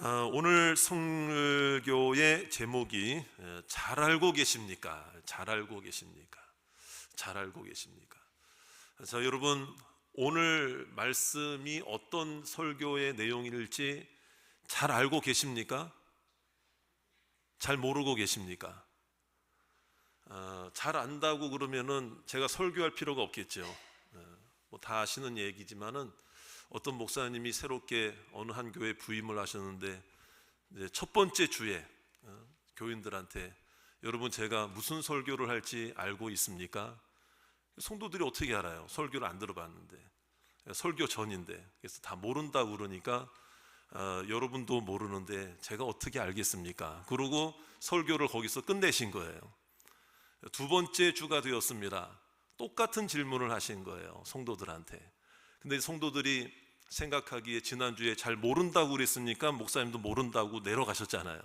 오늘 성교의 제목이 잘 알고 계십니까? 잘 알고 계십니까? 잘 알고 계십니까? 자, 여러분, 오늘 말씀이 어떤 설교의 내용일지 잘 알고 계십니까? 잘 모르고 계십니까? 잘 안다고 그러면은 제가 설교할 필요가 없겠죠. 뭐 다 아시는 얘기지만은 어떤 목사님이 새롭게 어느 한 교회에 부임을 하셨는데 이제 첫 번째 주에 교인들한테 여러분 제가 무슨 설교를 할지 알고 있습니까? 성도들이 어떻게 알아요? 설교를 안 들어봤는데, 설교 전인데. 그래서 다 모른다고 그러니까 여러분도 모르는데 제가 어떻게 알겠습니까? 그러고 설교를 거기서 끝내신 거예요. 두 번째 주가 되었습니다. 똑같은 질문을 하신 거예요, 성도들한테. 근데 성도들이 생각하기에 지난주에 잘 모른다고 그랬으니까 목사님도 모른다고 내려가셨잖아요.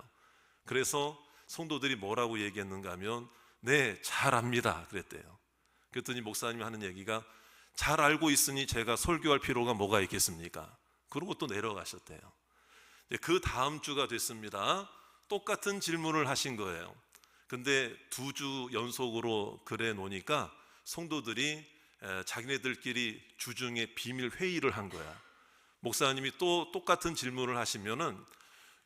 그래서 성도들이 뭐라고 얘기했는가 하면 네, 잘 압니다 그랬대요. 그랬더니 목사님이 하는 얘기가 잘 알고 있으니 제가 설교할 필요가 뭐가 있겠습니까? 그러고 또 내려가셨대요. 그 다음 주가 됐습니다. 똑같은 질문을 하신 거예요. 근데 두 주 연속으로 그래 놓으니까 성도들이 자기네들끼리 주중에 비밀 회의를 한 거야. 목사님이 또 똑같은 질문을 하시면은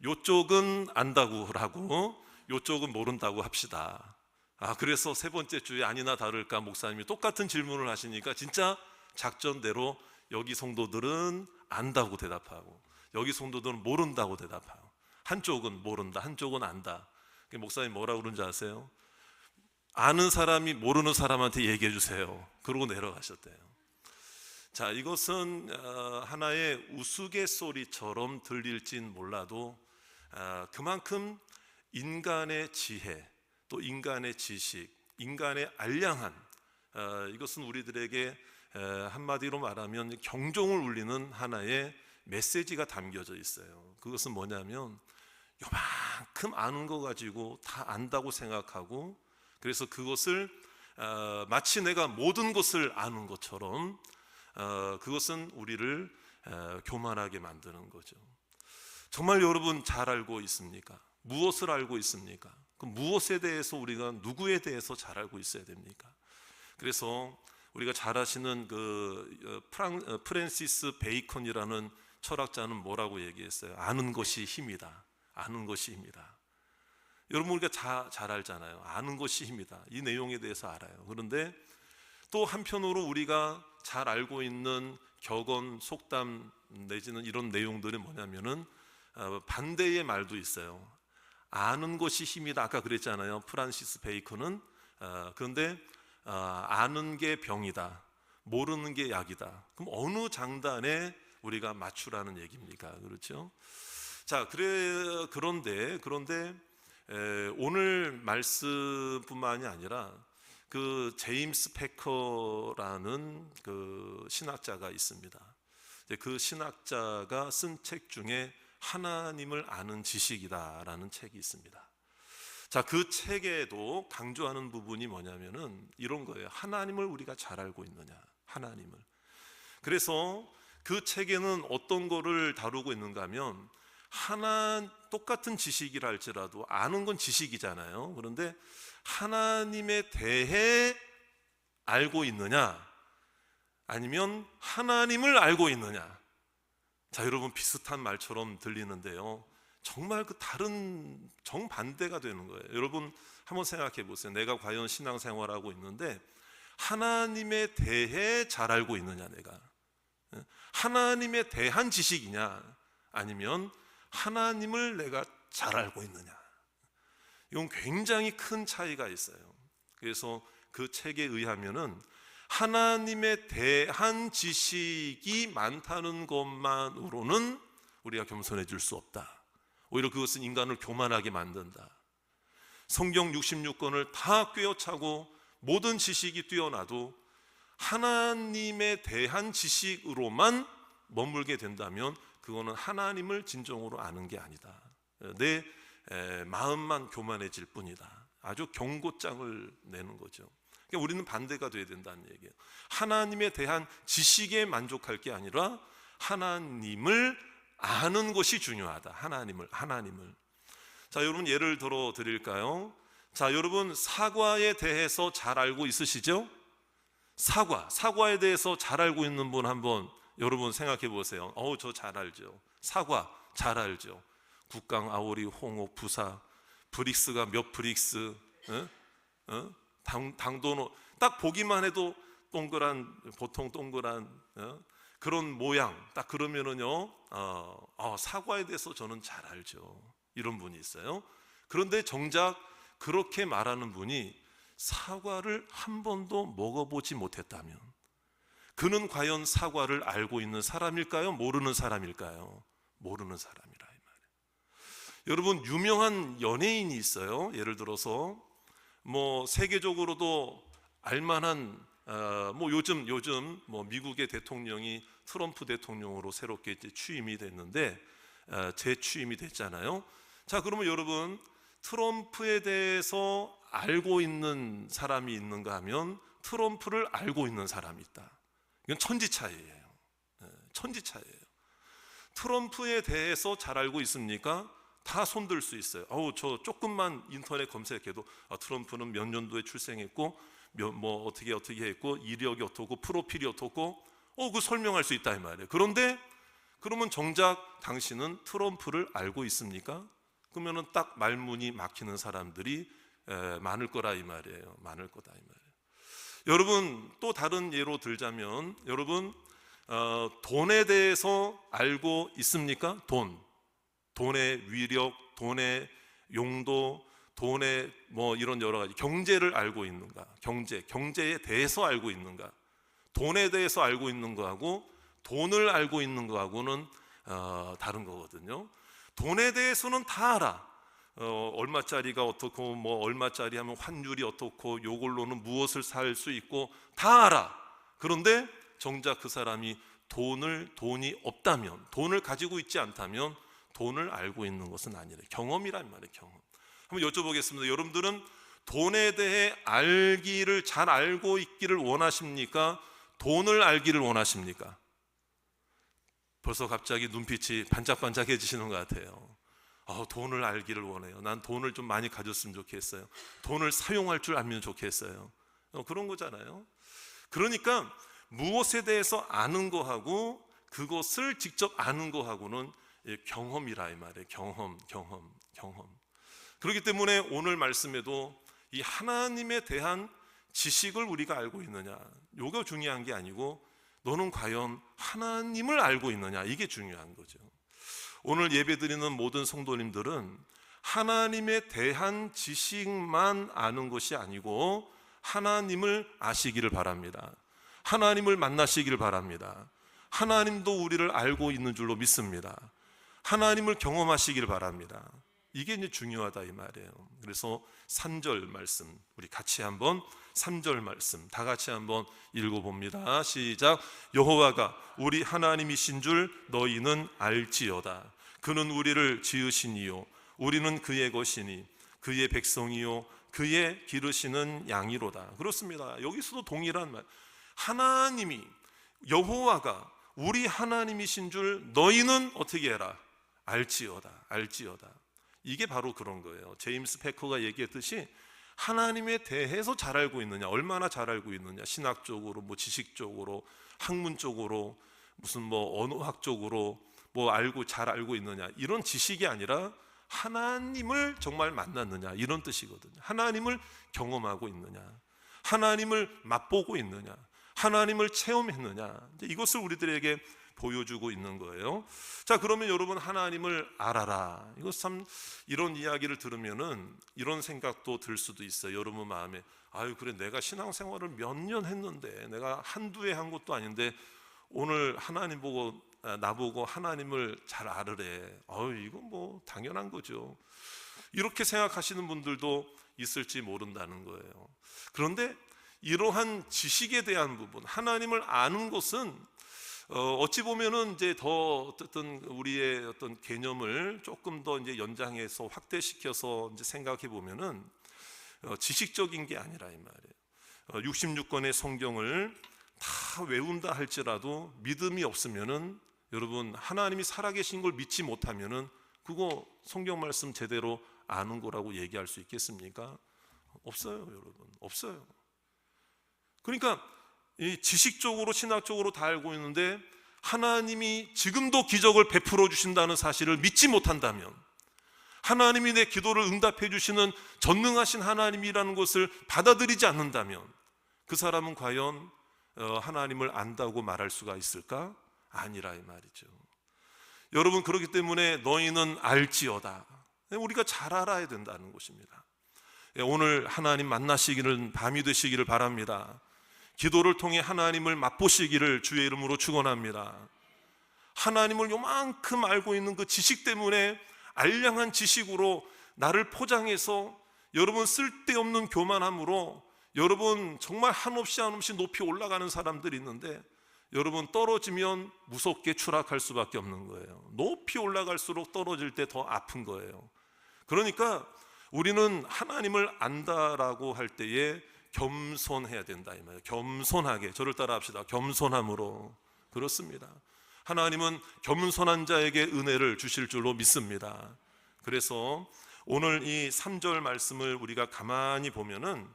요쪽은 안다고 하고 요쪽은 모른다고 합시다. 그래서 세 번째 주에 아니나 다를까 목사님이 똑같은 질문을 하시니까 진짜 작전대로 여기 성도들은 안다고 대답하고 여기 성도들은 모른다고 대답하고 한쪽은 모른다, 한쪽은 안다. 목사님 뭐라고 그런지 아세요? 아는 사람이 모르는 사람한테 얘기해 주세요. 그러고 내려가셨대요. 자, 이것은 하나의 우스갯소리처럼 들릴진 몰라도 그만큼 인간의 지혜, 또 인간의 지식, 인간의 알량한 이것은 우리들에게 한마디로 말하면 경종을 울리는 하나의 메시지가 담겨져 있어요. 그것은 뭐냐면 요만큼 아는 거 가지고 다 안다고 생각하고 그래서 그것을 마치 내가 모든 것을 아는 것처럼 그것은 우리를 교만하게 만드는 거죠. 정말 여러분 잘 알고 있습니까? 무엇을 알고 있습니까? 그 무엇에 대해서 우리가 누구에 대해서 잘 알고 있어야 됩니까? 그래서 우리가 잘 아시는 프랜시스 베이컨이라는 철학자는 뭐라고 얘기했어요? 아는 것이 힘이다. 아는 것이 힘이다. 여러분 우리가 잘 알잖아요. 아는 것이 힘이다. 이 내용에 대해서 알아요. 그런데 또 한편으로 우리가 잘 알고 있는 격언, 속담 내지는 이런 내용들이 뭐냐면은 반대의 말도 있어요. 아는 것이 힘이다. 아까 그랬잖아요. 프란시스 베이컨은. 그런데 아는 게 병이다. 모르는 게 약이다. 그럼 어느 장단에 우리가 맞추라는 얘기입니까? 그렇죠? 자, 그런데 오늘 말씀뿐만이 아니라 그 제임스 패커라는 그 신학자가 있습니다. 그 신학자가 쓴 책 중에 하나님을 아는 지식이다라는 책이 있습니다. 자, 그 책에도 강조하는 부분이 뭐냐면은 이런 거예요. 하나님을 우리가 잘 알고 있느냐? 하나님을. 그래서 그 책에는 어떤 거를 다루고 있는가 하면 똑같은 지식이라 할지라도 아는 건 지식이잖아요. 그런데 하나님에 대해 알고 있느냐 아니면 하나님을 알고 있느냐. 자, 여러분 비슷한 말처럼 들리는데요, 정말 그 다른 정반대가 되는 거예요. 여러분 한번 생각해 보세요. 내가 과연 신앙생활하고 있는데 하나님에 대해 잘 알고 있느냐, 내가 하나님에 대한 지식이냐 아니면 하나님을 내가 잘 알고 있느냐. 이건 굉장히 큰 차이가 있어요. 그래서 그 책에 의하면은 하나님에 대한 지식이 많다는 것만으로는 우리가 겸손해질 수 없다. 오히려 그것은 인간을 교만하게 만든다. 성경 66권을 다 꿰어차고 모든 지식이 뛰어나도 하나님에 대한 지식으로만 머물게 된다면 그거는 하나님을 진정으로 아는 게 아니다. 내 마음만 교만해질 뿐이다. 아주 경고장을 내는 거죠. 그러니까 우리는 반대가 돼야 된다는 얘기예요. 하나님에 대한 지식에 만족할 게 아니라 하나님을 아는 것이 중요하다. 하나님을. 자, 여러분 예를 들어 드릴까요? 자, 여러분 사과에 대해서 잘 알고 있으시죠? 사과에 대해서 잘 알고 있는 분 한번 여러분 생각해 보세요. 저 잘 알죠. 사과 잘 알죠. 국강, 아오리, 홍옥, 부사, 브릭스가 몇 브릭스, 당도노, 딱 보기만 해도 보통 동그란 그런 모양 딱 그러면은요, 사과에 대해서 저는 잘 알죠. 이런 분이 있어요. 그런데 정작 그렇게 말하는 분이 사과를 한 번도 먹어보지 못했다면 그는 과연 사과를 알고 있는 사람일까요? 모르는 사람일까요? 모르는 사람이라 이 말이에요. 여러분 유명한 연예인이 있어요. 예를 들어서 뭐 세계적으로도 알만한 뭐 요즘 뭐 미국의 대통령이 트럼프 대통령으로 새롭게 이제 취임이 됐는데 재취임이 됐잖아요. 자, 그러면 여러분 트럼프에 대해서 알고 있는 사람이 있는가 하면 트럼프를 알고 있는 사람이 있다. 이건 천지차이예요. 천지차이예요. 트럼프에 대해서 잘 알고 있습니까? 다 손들 수 있어요. 저 조금만 인터넷 검색해도 트럼프는 몇 년도에 출생했고 뭐 어떻게 했고 이력이 어떻고 프로필이 어떻고 그 설명할 수 있다 이 말이에요. 그런데 그러면 정작 당신은 트럼프를 알고 있습니까? 그러면은 딱 말문이 막히는 사람들이 많을 거라 이 말이에요. 많을 거다 이 말이에요. 여러분 또 다른 예로 들자면 여러분 돈에 대해서 알고 있습니까? 돈의 위력, 돈의 용도, 돈의 뭐 이런 여러 가지 경제를 알고 있는가? 경제에 대해서 알고 있는가? 돈에 대해서 알고 있는 거하고 돈을 알고 있는 거하고는 다른 거거든요. 돈에 대해서는 다 알아. 얼마짜리가 어떻고 뭐 얼마짜리 하면 환율이 어떻고 요걸로는 무엇을 살 수 있고 다 알아. 그런데 정작 그 사람이 돈이 없다면, 돈을 가지고 있지 않다면 돈을 알고 있는 것은 아니래. 경험이란 말이에요. 경험. 한번 여쭤보겠습니다. 여러분들은 돈에 대해 알기를 잘 알고 있기를 원하십니까? 돈을 알기를 원하십니까? 벌써 갑자기 눈빛이 반짝반짝해지시는 것 같아요. 돈을 알기를 원해요. 난 돈을 좀 많이 가졌으면 좋겠어요. 돈을 사용할 줄 알면 좋겠어요. 그런 거잖아요. 그러니까 무엇에 대해서 아는 거하고 그것을 직접 아는 거하고는 경험이라 이 말이에요. 경험. 그렇기 때문에 오늘 말씀에도 이 하나님에 대한 지식을 우리가 알고 있느냐, 이거 중요한 게 아니고 너는 과연 하나님을 알고 있느냐, 이게 중요한 거죠. 오늘 예배드리는 모든 성도님들은 하나님에 대한 지식만 아는 것이 아니고 하나님을 아시기를 바랍니다. 하나님을 만나시기를 바랍니다. 하나님도 우리를 알고 있는 줄로 믿습니다. 하나님을 경험하시기를 바랍니다. 이게 이제 중요하다 이 말이에요. 그래서 3절 말씀 우리 같이 한번 3절 말씀 다 같이 한번 읽어봅니다. 시작. 여호와가 우리 하나님이신 줄 너희는 알지어다. 그는 우리를 지으시니요 우리는 그의 것이니 그의 백성이요 그의 기르시는 양이로다. 그렇습니다. 여기서도 동일한 말. 하나님이 여호와가 우리 하나님이신 줄 너희는 어떻게 해라? 알지어다. 이게 바로 그런 거예요. 제임스 패커가 얘기했듯이 하나님에 대해서 잘 알고 있느냐, 얼마나 잘 알고 있느냐, 신학적으로, 뭐 지식적으로, 학문적으로, 무슨 뭐 언어학적으로 뭐 잘 알고 있느냐, 이런 지식이 아니라 하나님을 정말 만났느냐, 이런 뜻이거든요. 하나님을 경험하고 있느냐, 하나님을 맛보고 있느냐, 하나님을 체험했느냐, 이것을 우리들에게 보여주고 있는 거예요. 자, 그러면 여러분 하나님을 알아라. 이거 참 이런 이야기를 들으면은 이런 생각도 들 수도 있어요. 여러분 마음에 그래 내가 신앙생활을 몇 년 했는데 내가 한두 해 한 것도 아닌데 오늘 하나님 보고 나보고 하나님을 잘 알으래. 이건 뭐 당연한 거죠. 이렇게 생각하시는 분들도 있을지 모른다는 거예요. 그런데 이러한 지식에 대한 부분, 하나님을 아는 것은 어찌 보면은 이제 더 어떤 우리의 어떤 개념을 조금 더 이제 연장해서 확대시켜서 이제 생각해 보면은 지식적인 게 아니라 이 말이에요. 66권의 성경을 다 외운다 할지라도 믿음이 없으면은 여러분, 하나님이 살아계신 걸 믿지 못하면은 그거 성경 말씀 제대로 아는 거라고 얘기할 수 있겠습니까? 없어요, 여러분. 없어요. 그러니까 이 지식적으로 신학적으로 다 알고 있는데 하나님이 지금도 기적을 베풀어 주신다는 사실을 믿지 못한다면, 하나님이 내 기도를 응답해 주시는 전능하신 하나님이라는 것을 받아들이지 않는다면 그 사람은 과연 하나님을 안다고 말할 수가 있을까? 아니라 이 말이죠. 여러분, 그렇기 때문에 너희는 알지어다. 우리가 잘 알아야 된다는 것입니다. 오늘 하나님 만나시기를, 밤이 되시기를 바랍니다. 기도를 통해 하나님을 맛보시기를 주의 이름으로 축원합니다. 하나님을 요만큼 알고 있는 그 지식 때문에 알량한 지식으로 나를 포장해서 여러분 쓸데없는 교만함으로 여러분 정말 한없이 높이 올라가는 사람들이 있는데 여러분 떨어지면 무섭게 추락할 수밖에 없는 거예요. 높이 올라갈수록 떨어질 때 더 아픈 거예요. 그러니까 우리는 하나님을 안다라고 할 때에 겸손해야 된다 이 말이에요. 겸손하게, 저를 따라 합시다. 겸손함으로. 그렇습니다. 하나님은 겸손한 자에게 은혜를 주실 줄로 믿습니다. 그래서 오늘 이 3절 말씀을 우리가 가만히 보면은,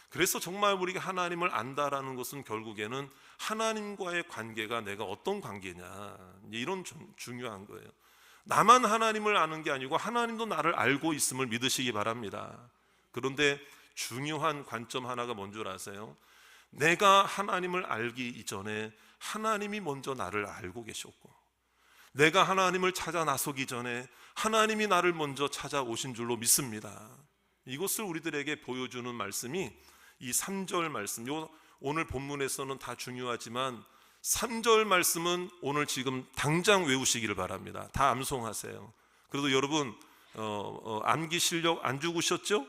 그래서 정말 우리가 하나님을 안다라는 것은 결국에는 하나님과의 관계가 내가 어떤 관계냐, 이런 좀 중요한 거예요. 나만 하나님을 아는 게 아니고 하나님도 나를 알고 있음을 믿으시기 바랍니다. 그런데 중요한 관점 하나가 뭔 줄 아세요? 내가 하나님을 알기 이전에 하나님이 먼저 나를 알고 계셨고, 내가 하나님을 찾아 나서기 전에 하나님이 나를 먼저 찾아오신 줄로 믿습니다. 이것을 우리들에게 보여주는 말씀이 이 3절 말씀, 오늘 본문에서는 다 중요하지만 3절 말씀은 오늘 지금 당장 외우시기를 바랍니다. 다 암송하세요. 그래도 여러분 암기 실력 안 죽으셨죠?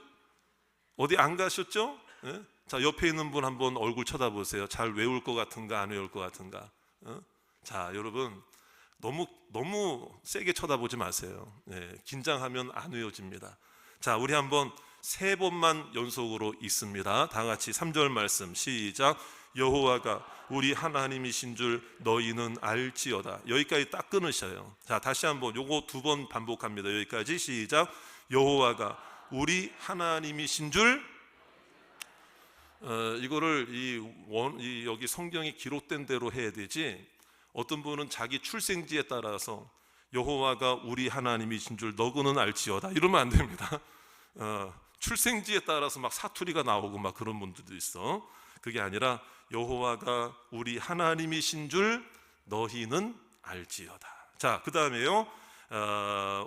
어디 안 가셨죠? 네? 자, 옆에 있는 분 한번 얼굴 쳐다보세요. 잘 외울 것 같은가 안 외울 것 같은가? 자, 여러분 너무 세게 쳐다보지 마세요. 네, 긴장하면 안 외워집니다. 자, 우리 한번 3번만 연속으로 읽습니다. 다 같이 3절 말씀 시작. 여호와가 우리 하나님이신 줄 너희는 알지어다. 여기까지 딱 끊으셔요. 자, 다시 한번 요거 2번 반복합니다. 여기까지 시작. 여호와가 우리 하나님이신 줄, 이거를 여기 성경이 기록된 대로 해야 되지, 어떤 분은 자기 출생지에 따라서 여호와가 우리 하나님이신 줄 너그는 알지어다 이러면 안 됩니다. 출생지에 따라서 막 사투리가 나오고 막 그런 분들도 있어. 그게 아니라 여호와가 우리 하나님이신 줄 너희는 알지어다. 자, 그 다음에요,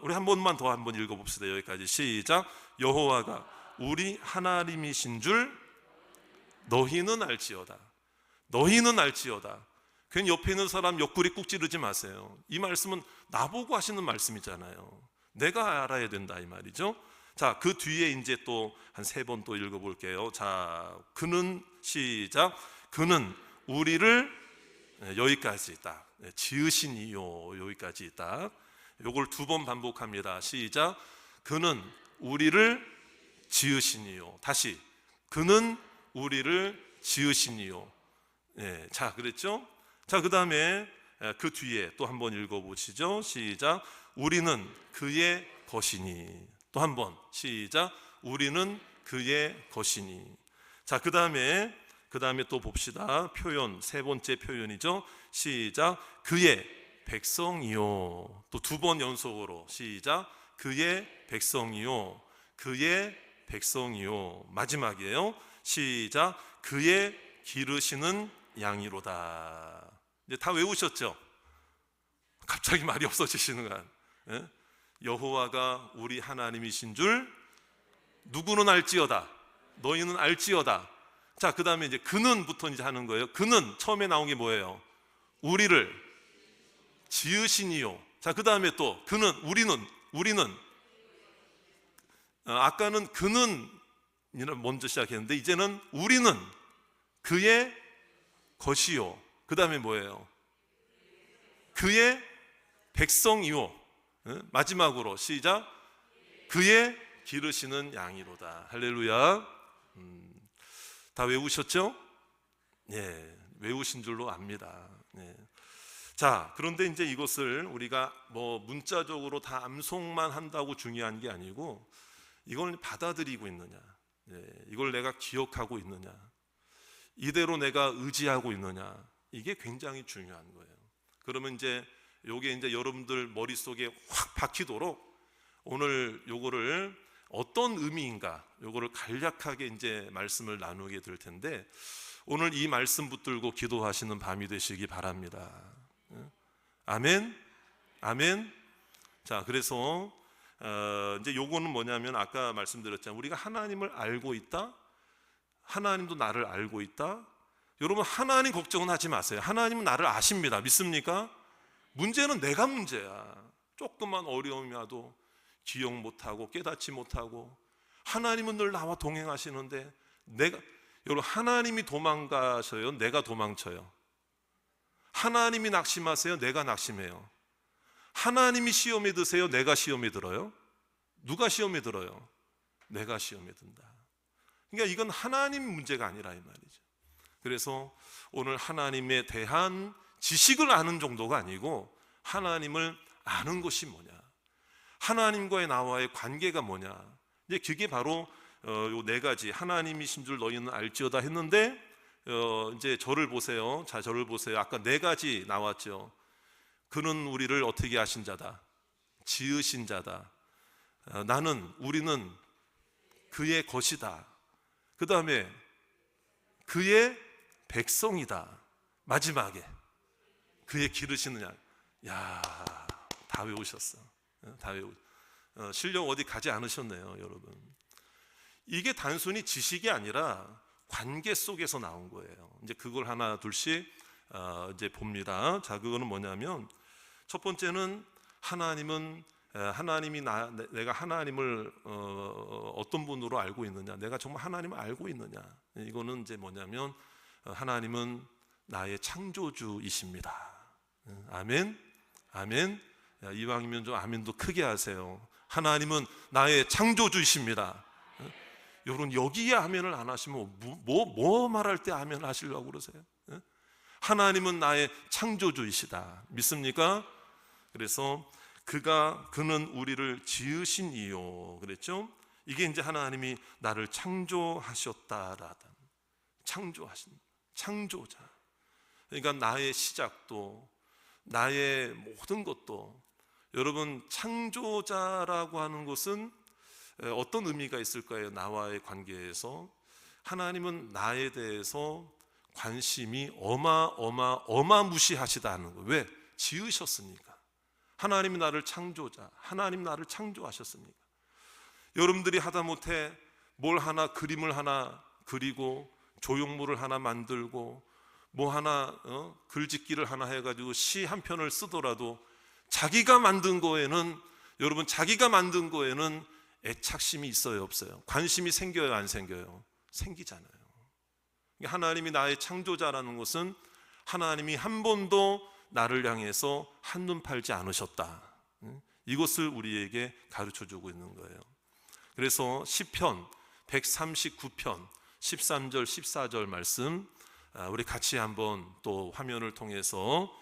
우리 한 번만 더 한번 읽어봅시다. 여기까지 시작. 여호와가 우리 하나님이신 줄 너희는 알지어다. 너희는 알지어다. 괜히 옆에 있는 사람 옆구리 꾹 찌르지 마세요. 이 말씀은 나보고 하시는 말씀이잖아요. 내가 알아야 된다 이 말이죠. 자, 그 뒤에 이제 또 한 3번 또 읽어볼게요. 자, 그는 시작. 그는 우리를, 여기까지 딱 지으신 이요, 여기까지 딱 요걸 2번 반복합니다. 시작. 그는 우리를 지으시니요. 다시 그는 우리를 지으시니요. 예, 자, 그랬죠? 자, 그 다음에 그 뒤에 또 한번 읽어보시죠. 시작. 우리는 그의 것이니. 또 한번 시작. 우리는 그의 것이니. 자, 그 다음에 또 봅시다. 표현, 3번째 표현이죠. 시작. 그의 백성이요. 또 2번 연속으로 시작. 그의 백성이요. 그의 백성이요. 마지막이에요. 시작. 그의 기르시는 양이로다. 이제 다 외우셨죠? 갑자기 말이 없어지시는 거야. 예? 여호와가 우리 하나님이신 줄 누구는 알지어다. 너희는 알지어다. 자, 그 다음에 이제 그는부터 이제 하는 거예요. 그는 처음에 나온 게 뭐예요? 우리를 지으시니요. 자, 그 다음에 또 그는, 우리는 아까는 그는 먼저 시작했는데 이제는 우리는 그의 것이요. 그 다음에 뭐예요? 그의 백성이요. 마지막으로 시작. 그의 기르시는 양이로다. 할렐루야. 다 외우셨죠? 예, 외우신 줄로 압니다. 예. 자, 그런데 이제 이것을 우리가 뭐 문자적으로 다 암송만 한다고 중요한 게 아니고 이걸 받아들이고 있느냐, 이걸 내가 기억하고 있느냐, 이대로 내가 의지하고 있느냐, 이게 굉장히 중요한 거예요. 그러면 이제 요게 이제 여러분들 머릿속에 확 박히도록 오늘 요거를 어떤 의미인가, 요거를 간략하게 이제 말씀을 나누게 될 텐데, 오늘 이 말씀 붙들고 기도하시는 밤이 되시기 바랍니다. 아멘, 아멘. 자, 그래서 이제 요거는 뭐냐면 아까 말씀드렸잖아요. 우리가 하나님을 알고 있다, 하나님도 나를 알고 있다. 여러분, 하나님 걱정은 하지 마세요. 하나님은 나를 아십니다. 믿습니까? 문제는 내가 문제야. 조금만 어려움이 와도 기억 못하고 깨닫지 못하고, 하나님은 늘 나와 동행하시는데 여러분, 하나님이 도망가셔요, 내가 도망쳐요? 하나님이 낙심하세요, 내가 낙심해요? 하나님이 시험에 드세요, 내가 시험에 들어요? 누가 시험에 들어요? 내가 시험에 든다. 그러니까 이건 하나님 문제가 아니라 이 말이죠. 그래서 오늘 하나님에 대한 지식을 아는 정도가 아니고 하나님을 아는 것이 뭐냐, 하나님과의 나와의 관계가 뭐냐, 이제 그게 바로 요 네 가지, 하나님이신 줄 너희는 알지어다 했는데, 이제 저를 보세요. 자, 저를 보세요. 아까 네 가지 나왔죠. 그는 우리를 어떻게 하신 자다, 지으신 자다, 우리는 그의 것이다, 그 다음에 그의 백성이다, 마지막에 그의 기르시는 양. 야, 다 외우셨어. 다 실력 어디 가지 않으셨네요, 여러분. 이게 단순히 지식이 아니라 관계 속에서 나온 거예요. 이제 그걸 하나 둘씩 이제 봅니다. 자, 그거는 뭐냐면, 첫 번째는 하나님이 내가 하나님을 어떤 분으로 알고 있느냐, 내가 정말 하나님을 알고 있느냐. 이거는 이제 뭐냐면, 하나님은 나의 창조주이십니다. 아멘, 아멘. 이왕이면 좀 아멘도 크게 하세요. 하나님은 나의 창조주이십니다. 여러분, 여기에 아멘을 안 하시면 뭐 말할 때 아멘 하시려고 그러세요? 하나님은 나의 창조주이시다. 믿습니까? 그래서 그는 우리를 지으신 이요 그랬죠? 이게 이제 하나님이 나를 창조하셨다라던, 창조하신 창조자. 그러니까 나의 시작도, 나의 모든 것도, 여러분, 창조자라고 하는 것은 어떤 의미가 있을까요? 나와의 관계에서 하나님은 나에 대해서 관심이 어마무시하시다는 거예요. 왜? 지으셨으니까. 하나님이 나를 창조자, 하나님 나를 창조하셨으니까. 여러분들이 하다못해 뭘 하나, 그림을 하나 그리고 조형물을 하나 만들고 뭐 하나 글짓기를 하나 해가지고 시 한 편을 쓰더라도 자기가 만든 거에는, 여러분, 자기가 만든 거에는 애착심이 있어요, 없어요? 관심이 생겨요, 안 생겨요? 생기잖아요. 하나님이 나의 창조자라는 것은 하나님이 한 번도 나를 향해서 한눈 팔지 않으셨다, 이것을 우리에게 가르쳐주고 있는 거예요. 그래서 시편 139편 13절 14절 말씀 우리 같이 한번 또 화면을 통해서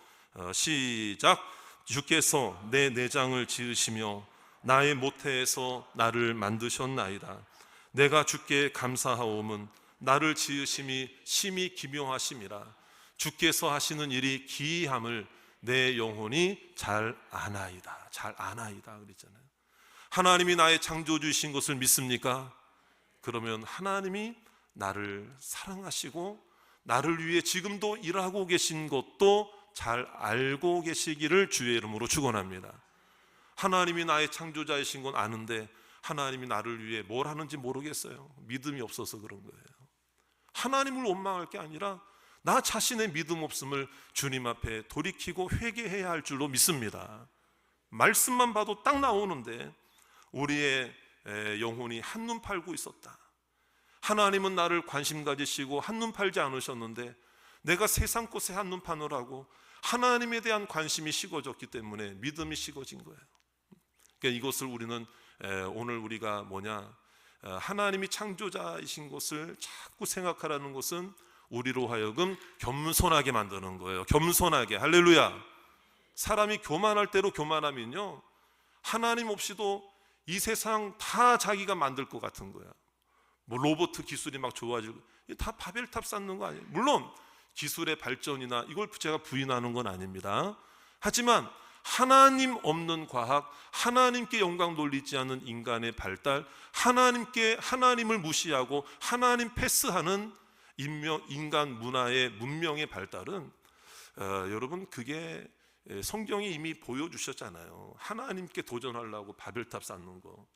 시작. 주께서 내 내장을 지으시며 나의 모태에서 나를 만드셨나이다. 내가 주께 감사하옴은 나를 지으심이 심히 기묘하심이라. 주께서 하시는 일이 기이함을 내 영혼이 잘 아나이다. 잘 아나이다 그랬잖아요. 하나님이 나의 창조주이신 것을 믿습니까? 그러면 하나님이 나를 사랑하시고 나를 위해 지금도 일하고 계신 것도 잘 알고 계시기를 주의 이름으로 축원합니다. 하나님이 나의 창조자이신 건 아는데 하나님이 나를 위해 뭘 하는지 모르겠어요. 믿음이 없어서 그런 거예요. 하나님을 원망할 게 아니라 나 자신의 믿음 없음을 주님 앞에 돌이키고 회개해야 할 줄로 믿습니다. 말씀만 봐도 딱 나오는데 우리의 영혼이 한눈 팔고 있었다. 하나님은 나를 관심 가지시고 한눈 팔지 않으셨는데 내가 세상 것에 한눈 파느라고 하나님에 대한 관심이 식어졌기 때문에 믿음이 식어진 거예요. 그러니까 이것을 우리는 오늘 우리가 하나님이 창조자이신 것을 자꾸 생각하라는 것은 우리로 하여금 겸손하게 만드는 거예요. 겸손하게. 할렐루야. 사람이 교만할 대로 교만하면요, 하나님 없이도 이 세상 다 자기가 만들 것 같은 거야. 뭐 로봇 기술이 막 좋아지고, 다 바벨탑 쌓는 거 아니에요. 물론 기술의 발전이나 이걸 제가 부인하는 건 아닙니다. 하지만 하나님 없는 과학, 하나님께 영광 돌리지 않는 인간의 발달, 하나님을 무시하고 하나님 패스하는 인간 문화의 문명의 발달은 여러분, 그게 성경이 이미 보여주셨잖아요. 하나님께 도전하려고 바벨탑 쌓는 거.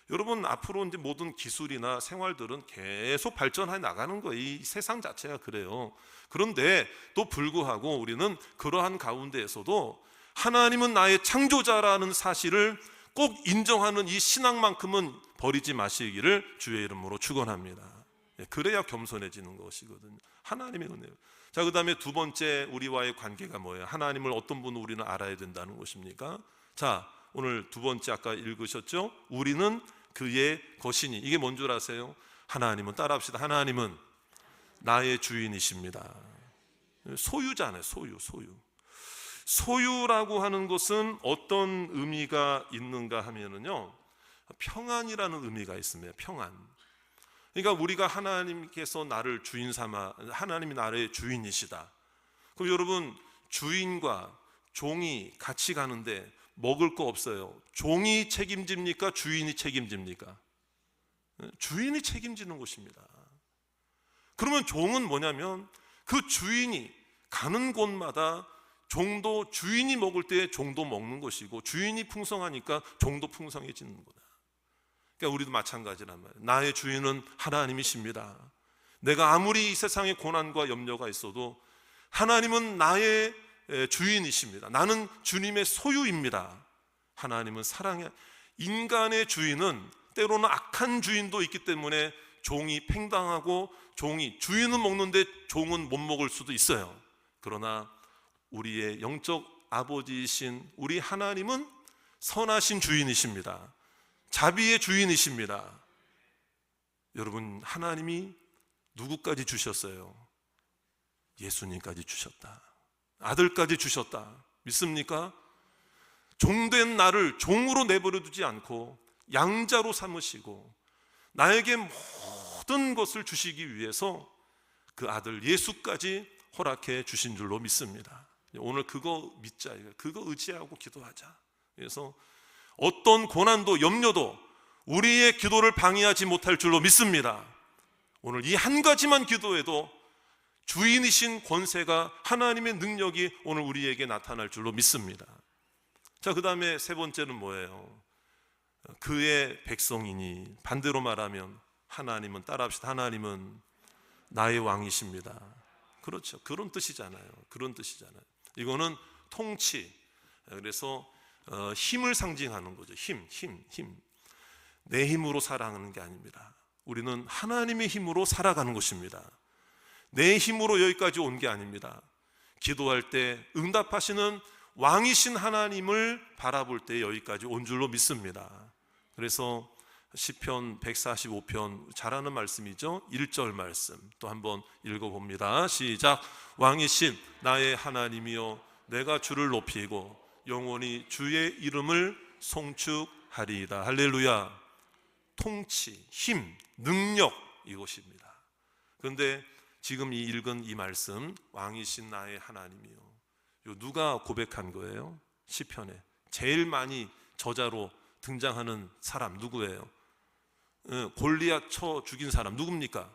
여러분, 앞으로 이제 모든 기술이나 생활들은 계속 발전해 나가는 거예요. 이 세상 자체가 그래요. 그런데 또 불구하고 우리는 그러한 가운데에서도 하나님은 나의 창조자라는 사실을 꼭 인정하는 이 신앙만큼은 버리지 마시기를 주의 이름으로 축원합니다. 그래야 겸손해지는 것이거든요. 하나님의 은혜요. 자, 그 다음에 두 번째 우리와의 관계가 뭐예요? 하나님을 어떤 분으로 우리는 알아야 된다는 것입니까? 자, 오늘 두 번째 아까 읽으셨죠? 우리는 그의 것이니. 이게 뭔 줄 아세요? 하나님은, 따라합시다. 하나님은 나의 주인이십니다. 소유잖아요. 소유. 소유라고 하는 것은 어떤 의미가 있는가 하면은요, 평안이라는 의미가 있습니다. 평안. 그러니까 우리가 하나님께서 나를 주인 삼아, 하나님이 나의 주인이시다. 그럼 여러분, 주인과 종이 같이 가는데 먹을 거 없어요. 종이 책임집니까? 주인이 책임집니까? 주인이 책임지는 것입니다. 그러면 종은 뭐냐면 그 주인이 가는 곳마다 종도, 주인이 먹을 때 종도 먹는 것이고, 주인이 풍성하니까 종도 풍성해지는 거다. 그러니까 우리도 마찬가지란 말이에요. 나의 주인은 하나님이십니다. 내가 아무리 이 세상에 고난과 염려가 있어도 하나님은 나의 주인이십니다. 나는 주님의 소유입니다. 하나님은 사랑의, 인간의 주인은 때로는 악한 주인도 있기 때문에 종이 팽당하고, 주인은 먹는데 종은 못 먹을 수도 있어요. 그러나 우리의 영적 아버지이신 우리 하나님은 선하신 주인이십니다. 자비의 주인이십니다. 여러분, 하나님이 누구까지 주셨어요? 예수님까지 주셨다. 아들까지 주셨다. 믿습니까? 종된 나를 종으로 내버려 두지 않고 양자로 삼으시고 나에게 모든 것을 주시기 위해서 그 아들 예수까지 허락해 주신 줄로 믿습니다. 오늘 그거 믿자, 그거 의지하고 기도하자. 그래서 어떤 고난도 염려도 우리의 기도를 방해하지 못할 줄로 믿습니다. 오늘 이 한 가지만 기도해도 주인이신 권세가, 하나님의 능력이 오늘 우리에게 나타날 줄로 믿습니다. 자, 그 다음에 세 번째는 뭐예요? 그의 백성이니. 반대로 말하면 하나님은, 따라합시다. 하나님은 나의 왕이십니다. 그렇죠. 그런 뜻이잖아요. 이거는 통치. 그래서 힘을 상징하는 거죠. 힘. 내 힘으로 살아가는 게 아닙니다. 우리는 하나님의 힘으로 살아가는 것입니다. 내 힘으로 여기까지 온 게 아닙니다. 기도할 때 응답하시는 왕이신 하나님을 바라볼 때 여기까지 온 줄로 믿습니다. 그래서 시편 145편 잘하는 말씀이죠. 1절 말씀 또 한번 읽어봅니다. 시작. 왕이신 나의 하나님이여, 내가 주를 높이고 영원히 주의 이름을 송축하리이다. 할렐루야. 통치, 힘, 능력, 이것입니다. 그런데 지금 이 읽은 이 말씀, 왕이신 나의 하나님이요, 누가 고백한 거예요? 시편에 제일 많이 저자로 등장하는 사람 누구예요? 골리앗 쳐 죽인 사람 누굽니까?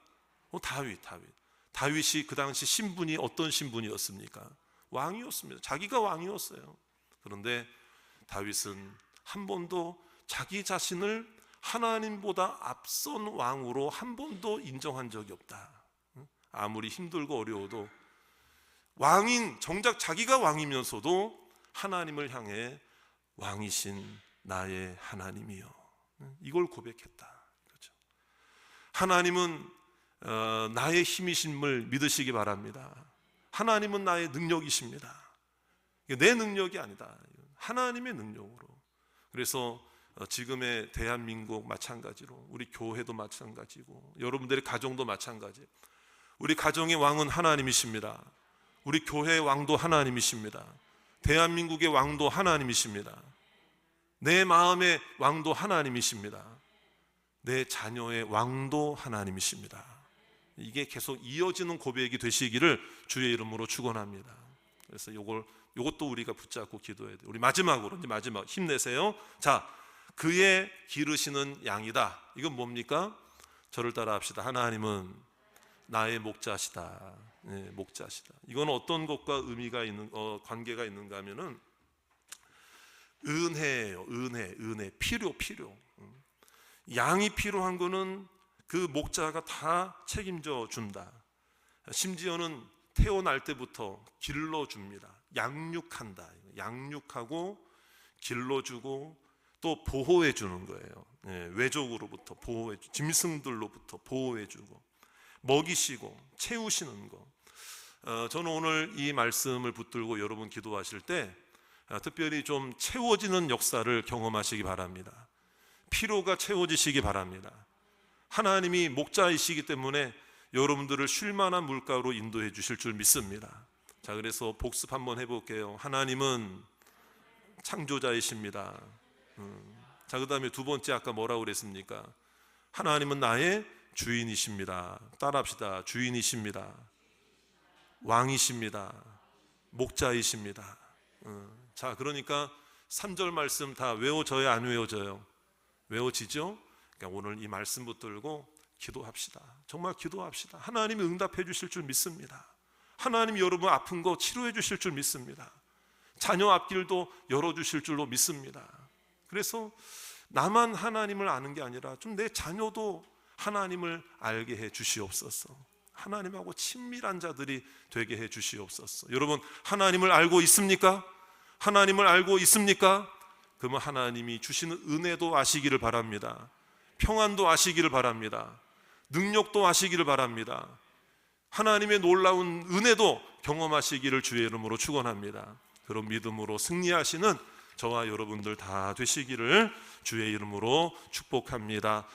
다윗이 그 당시 신분이 어떤 신분이었습니까? 왕이었습니다. 자기가 왕이었어요. 그런데 다윗은 한 번도 자기 자신을 하나님보다 앞선 왕으로 한 번도 인정한 적이 없다. 아무리 힘들고 어려워도 왕인, 정작 자기가 왕이면서도 하나님을 향해 왕이신 나의 하나님이요, 이걸 고백했다. 그렇죠? 하나님은 나의 힘이심을 믿으시기 바랍니다. 하나님은 나의 능력이십니다. 내 능력이 아니다. 하나님의 능력으로. 그래서 지금의 대한민국 마찬가지로 우리 교회도 마찬가지고 여러분들의 가정도 마찬가지. 우리 가정의 왕은 하나님이십니다. 우리 교회의 왕도 하나님이십니다. 대한민국의 왕도 하나님이십니다. 내 마음의 왕도 하나님이십니다. 내 자녀의 왕도 하나님이십니다. 이게 계속 이어지는 고백이 되시기를 주의 이름으로 축원합니다. 그래서 요것도 우리가 붙잡고 기도해야 돼요. 우리 마지막으로, 마지막 힘내세요. 자, 그의 기르시는 양이다. 이건 뭡니까? 저를 따라합시다. 하나님은 나의 목자시다. 네, 목자시다. 이건 어떤 것과 의미가 있는 관계가 있는가 하면은 은혜예요. 은혜. 필요. 양이 필요한 거는 그 목자가 다 책임져 준다. 심지어는 태어날 때부터 길러줍니다. 양육한다. 양육하고 길러주고 또 보호해 주는 거예요. 외적으로부터 보호해 주고, 짐승들로부터 보호해 주고, 먹이시고 채우시는 거. 저는 오늘 이 말씀을 붙들고 여러분 기도하실 때 특별히 좀 채워지는 역사를 경험하시기 바랍니다. 피로가 채워지시기 바랍니다. 하나님이 목자이시기 때문에 여러분들을 쉴만한 물가로 인도해 주실 줄 믿습니다. 자, 그래서 복습 한번 해볼게요. 하나님은 창조자이십니다. 자, 그 다음에 두 번째 아까 뭐라고 그랬습니까? 하나님은 나의 주인이십니다. 따라합시다. 주인이십니다. 왕이십니다. 목자이십니다. 자, 그러니까 3절 말씀 다 외워져요, 안 외워져요? 외워지죠? 그러니까 오늘 이 말씀 붙들고 기도합시다. 정말 기도합시다. 하나님이 응답해 주실 줄 믿습니다. 하나님이 여러분 아픈 거 치료해 주실 줄 믿습니다. 자녀 앞길도 열어주실 줄로 믿습니다. 그래서 나만 하나님을 아는 게 아니라 좀 내 자녀도 하나님을 알게 해 주시옵소서. 하나님하고 친밀한 자들이 되게 해 주시옵소서. 여러분, 하나님을 알고 있습니까? 하나님을 알고 있습니까? 그러면 하나님이 주시는 은혜도 아시기를 바랍니다. 평안도 아시기를 바랍니다. 능력도 아시기를 바랍니다. 하나님의 놀라운 은혜도 경험하시기를 주의 이름으로 축원합니다. 그런 믿음으로 승리하시는 저와 여러분들 다 되시기를 주의 이름으로 축복합니다.